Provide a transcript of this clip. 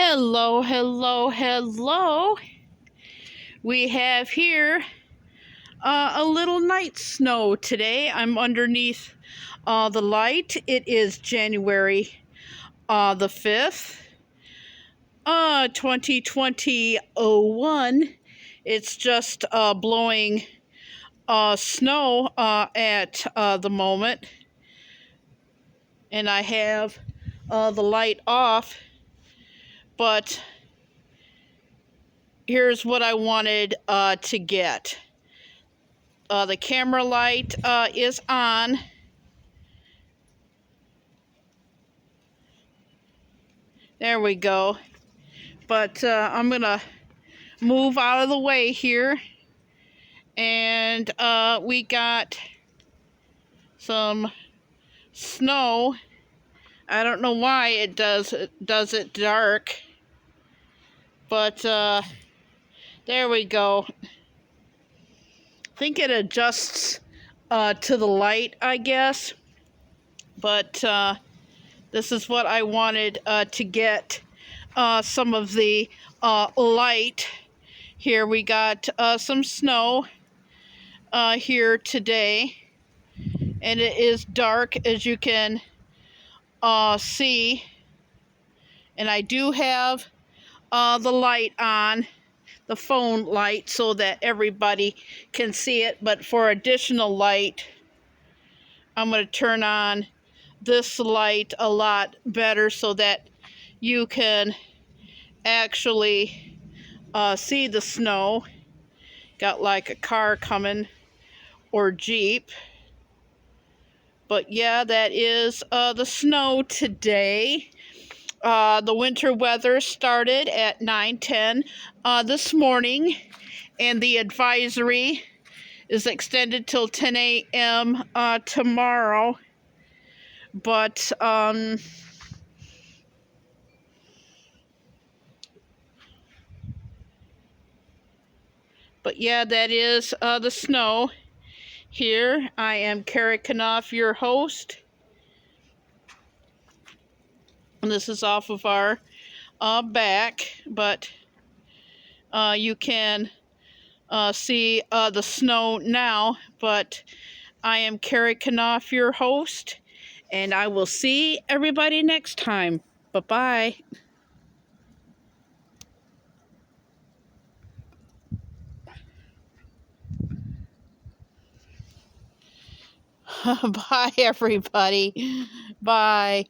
Hello, hello, hello. We have here a little night snow today. I'm underneath the light. It is January the 5th, 2021. It's just blowing snow at the moment. And I have the light off. But here's what I wanted to get. The camera light is on. There we go. But I'm going to move out of the way here. And we got some snow. I don't know why it does it dark. But there we go. I think it adjusts to the light, I guess. But this is what I wanted to get some of the light. Here we got some snow here today. And it is dark, as you can see. And I do have the light on, the phone light, so that everybody can see it. But for additional light, I'm going to turn on this light a lot better so that you can actually see the snow. Got like a car coming or Jeep. But yeah, that is the snow today. The winter weather started at 9:10 this morning, and the advisory is extended till 10 a.m. Tomorrow. But yeah, that is the snow. Here, I am Carrie Knopf, your host. And this is off of our back, but you can see the snow now. But I am Carrie Knopf, your host, and I will see everybody next time. Bye-bye. Bye, everybody. Bye.